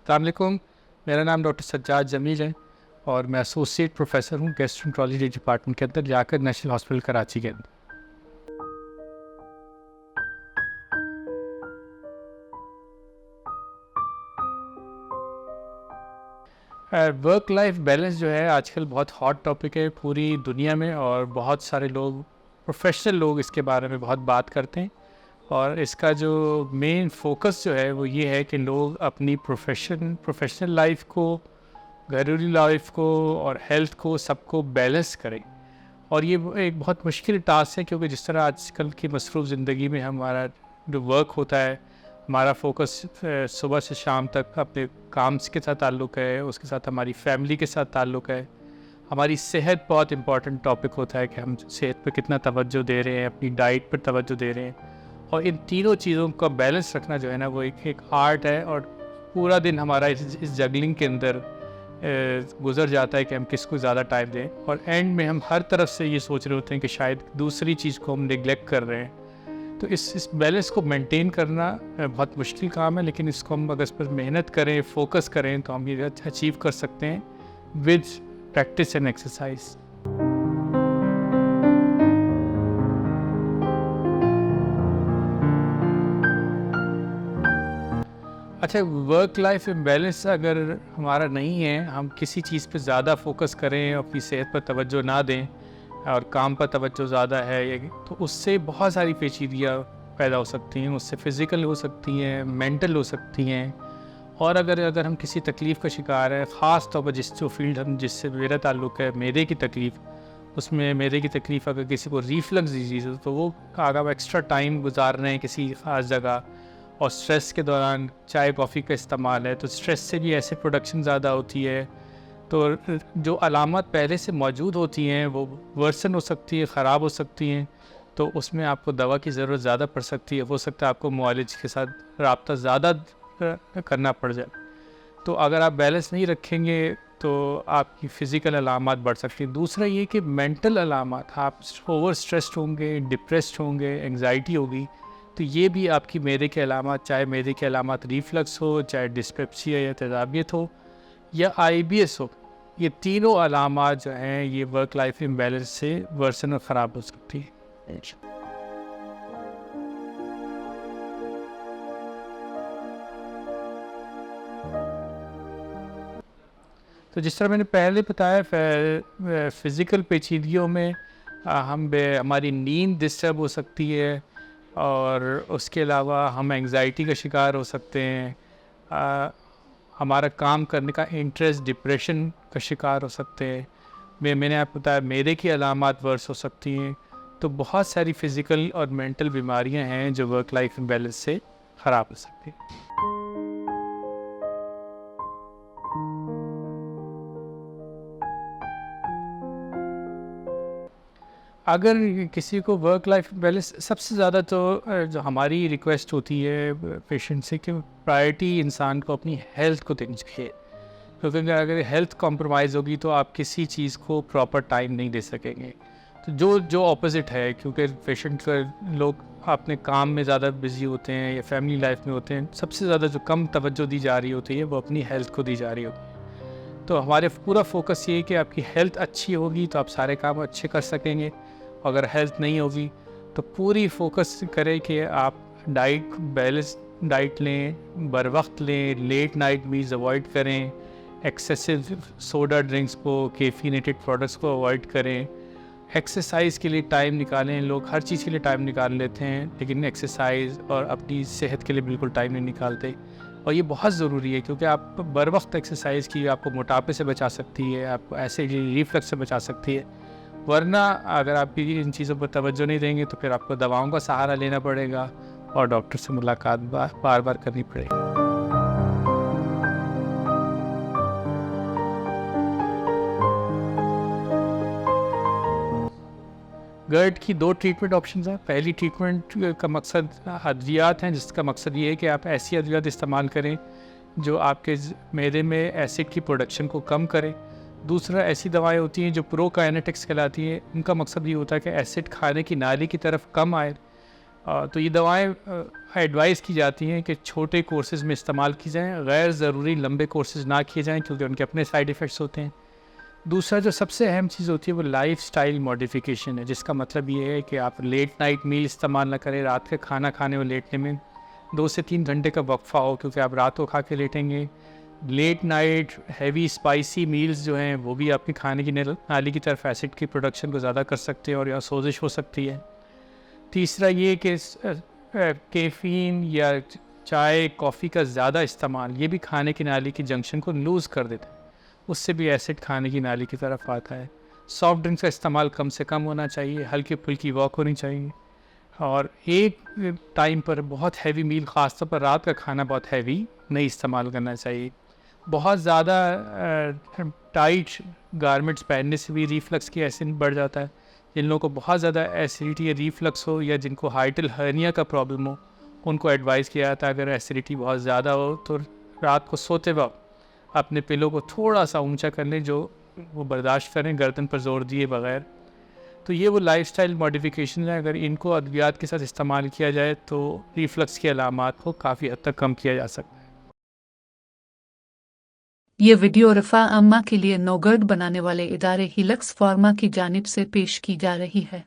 अस्सलाम वालेकुम। मेरा नाम डॉक्टर सज्जाद जमील है और मैं एसोसिएट प्रोफेसर हूँ गैस्ट्रोएंटरोलॉजी डिपार्टमेंट के अंदर जाकर नेशनल हॉस्पिटल कराची के अंदर। वर्क लाइफ बैलेंस जो है आजकल बहुत हॉट टॉपिक है पूरी दुनिया में और बहुत सारे लोग प्रोफेशनल लोग इसके बारे में बहुत बात करते हैं। और इसका जो मेन फोकस जो है वो ये है कि लोग अपनी प्रोफेशनल लाइफ को, घरेलू लाइफ को और हेल्थ को सबको बैलेंस करें। और ये एक बहुत मुश्किल टास्क है क्योंकि जिस तरह आजकल की मसरूफ़ ज़िंदगी में हमारा जो वर्क होता है, हमारा फोकस सुबह से शाम तक अपने काम के साथ ताल्लुक़ है, उसके साथ हमारी फैमिली के साथ ताल्लुक़ है। हमारी सेहत बहुत इम्पॉर्टेंट टॉपिक होता है कि हम सेहत पे कितना तवज्जो दे रहे हैं, अपनी डाइट पर तवज्जो दे रहे हैं। और इन तीनों चीज़ों का बैलेंस रखना जो है ना वो एक आर्ट है। और पूरा दिन हमारा इस जगलिंग के अंदर गुजर जाता है कि हम किसको ज़्यादा टाइम दें। और एंड में हम हर तरफ से ये सोच रहे होते हैं कि शायद दूसरी चीज़ को हम नेगलेक्ट कर रहे हैं। तो इस बैलेंस को मेंटेन करना बहुत मुश्किल काम है, लेकिन इसको हम अगर इस पर मेहनत करें, फोकस करें तो हम ये अचीव कर सकते हैं विद प्रैक्टिस एंड एक्सरसाइज। अच्छा, वर्क लाइफ बैलेंस अगर हमारा नहीं है, हम किसी चीज़ पे ज़्यादा फोकस करें, अपनी सेहत पर तवज्जो ना दें और काम पर तवज्जो ज़्यादा है, तो उससे बहुत सारी पेचीदगियाँ पैदा हो सकती हैं। उससे फ़िज़िकल हो सकती हैं, मेंटल हो सकती हैं। और अगर हम किसी तकलीफ़ का शिकार है, ख़ास तौर पर जो फील्ड जिससे मेरा ताल्लुक़ है, मैदे की तकलीफ़, उसमें मैदे की तकलीफ़ अगर किसी को रिफ्लक्स डिजीज़ हो तो वो अगर आप एक्स्ट्रा टाइम गुजार रहे हैं किसी ख़ास जगह और स्ट्रेस के दौरान चाय कॉफ़ी का इस्तेमाल है, तो स्ट्रेस से भी ऐसे प्रोडक्शन ज़्यादा होती है। तो जो अलामत पहले से मौजूद होती हैं वो वर्सन हो सकती है, ख़राब हो सकती हैं। तो उसमें आपको दवा की ज़रूरत ज़्यादा पड़ सकती है। हो सकता है आपको मुआलिज के साथ रब्ता ज़्यादा करना पड़ जाए। तो अगर आप बैलेंस नहीं रखेंगे तो आपकी फ़िज़िकल अलामत बढ़ सकती हैं। दूसरा ये कि मेंटल अलामत, आप ओवर स्ट्रेस्ड होंगे, डिप्रेस्ड होंगे, एंग्जाइटी होगी, तो ये भी आपकी मैदे के अलामत, चाहे मैदे के अलामत रिफ्लक्स हो, चाहे डिस्पेप्सिया या तेज़ाबियत हो या IBS हो, ये तीनों अलामत जो हैं ये वर्क लाइफ इम्बैलेंस से वर्सन और ख़राब हो सकती है। तो जिस तरह मैंने पहले बताया, फ़िज़िकल पेचीदगियों में हमारी नींद डिस्टर्ब हो सकती है और उसके अलावा हम एंग्जाइटी का शिकार हो सकते हैं। हमारा काम करने का इंटरेस्ट डिप्रेशन का शिकार हो सकते हैं। मैंने आपको बताया मैदे की अलामत वर्स हो सकती हैं। तो बहुत सारी फ़िज़िकल और मेंटल बीमारियां हैं जो वर्क लाइफ बैलेंस से ख़राब हो सकती हैं। अगर किसी को वर्क लाइफ बैलेंस, सबसे ज़्यादा तो जो हमारी रिक्वेस्ट होती है पेशेंट से कि प्रायोरिटी इंसान को अपनी हेल्थ को देनी चाहिए। क्योंकि अगर हेल्थ कॉम्प्रोमाइज़ होगी तो आप किसी चीज़ को प्रॉपर टाइम नहीं दे सकेंगे। तो जो ऑपोजिट है, क्योंकि पेशेंट का लोग अपने काम में ज़्यादा बिज़ी होते हैं या फैमिली लाइफ में होते हैं, सबसे ज़्यादा जो कम तवज्जो दी जा रही होती है वो अपनी हेल्थ को दी जा रही होती है। तो हमारे पूरा फोकस ये है कि आपकी हेल्थ अच्छी होगी तो आप सारे काम अच्छे कर सकेंगे। अगर हेल्थ नहीं होगी तो पूरी फोकस करें कि आप बैलेंस डाइट लें, बर वक्त लें, लेट नाइट मील्स अवॉइड करें, एक्सेसिव सोडा ड्रिंक्स को, कैफीनेटेड प्रोडक्ट्स को अवॉइड करें। एक्सरसाइज के लिए टाइम निकालें। लोग हर चीज़ के लिए टाइम निकाल लेते हैं लेकिन एक्सरसाइज और अपनी सेहत के लिए बिल्कुल टाइम नहीं निकालते। और ये बहुत ज़रूरी है क्योंकि आप बर वक्त एक्सरसाइज की आपको मोटापे से बचा सकती है, आपको एसिडिटी रिफ्लक्स से बचा सकती है। वरना अगर आप इन चीज़ों पर तवज्जो नहीं देंगे तो फिर आपको दवाओं का सहारा लेना पड़ेगा और डॉक्टर से मुलाकात बार बार करनी पड़ेगी। GERD की 2 ट्रीटमेंट ऑप्शंस हैं। पहली ट्रीटमेंट का मकसद अद्वियात हैं, जिसका मकसद ये है कि आप ऐसी अद्वियात इस्तेमाल करें जो आपके मैदे में एसिड की प्रोडक्शन को कम करें। दूसरा, ऐसी दवाएं होती हैं जो प्रोकाइनेटिक्स कहलाती हैं। उनका मकसद ये होता है कि एसिड खाने की नाली की तरफ कम आए तो ये दवाएं एडवाइस की जाती हैं कि छोटे कोर्सेज़ में इस्तेमाल की जाएं, गैर ज़रूरी लंबे कोर्सेज़ ना किए जाएं क्योंकि उनके अपने साइड इफ़ेक्ट्स होते हैं। दूसरा जो सबसे अहम चीज़ होती है वो लाइफ़स्टाइल मॉडिफ़िकेशन है, जिसका मतलब ये है कि आप लेट नाइट मील इस्तेमाल ना करें। रात का खाना खाने और लेटने में 2 से 3 घंटे का वक्फ़ा हो, क्योंकि आप रात को खा के लेटेंगे। Late night heavy spicy meals जो हैं वो भी आपके खाने की नाली की तरफ एसिड की प्रोडक्शन को ज़्यादा कर सकते हैं और या सोजिश हो सकती है। तीसरा ये कि कैफ़ीन या चाय कॉफ़ी का ज़्यादा इस्तेमाल ये भी खाने की नाली की जंक्शन को लूज़ कर देता है, उससे भी एसिड खाने की नाली की तरफ आता है। सॉफ्ट ड्रिंक्स का इस्तेमाल कम से कम होना चाहिए, हल्की फुल्की वॉक होनी चाहिए और एक टाइम पर बहुत हैवी मील, ख़ासतौर पर रात का खाना बहुत हैवी नहीं इस्तेमाल करना चाहिए। बहुत ज़्यादा टाइट गारमेंट्स पहनने से भी रीफ्लक्स की एसिड बढ़ जाता है। जिन लोगों को बहुत ज़्यादा एसिडिटी या रीफ्लक्स हो या जिनको हाइटल हर्निया का प्रॉब्लम हो, उनको एडवाइस किया जाता है अगर एसिडिटी बहुत ज़्यादा हो तो रात को सोते वक्त अपने पिलो को थोड़ा सा ऊंचा कर लें, जो वो बर्दाश्त करें गर्दन पर जोर दिए बगैर। तो ये वो लाइफस्टाइल मॉडिफिकेशन है, अगर इनको अद्वियात के साथ इस्तेमाल किया जाए तो रिफ्लक्स की अलामात को काफ़ी हद तक कम किया जा सकता है। ये वीडियो रफ़ा अम्मा के लिए नौगर्द बनाने वाले इदारे हिलक्स फार्मा की जानिब से पेश की जा रही है।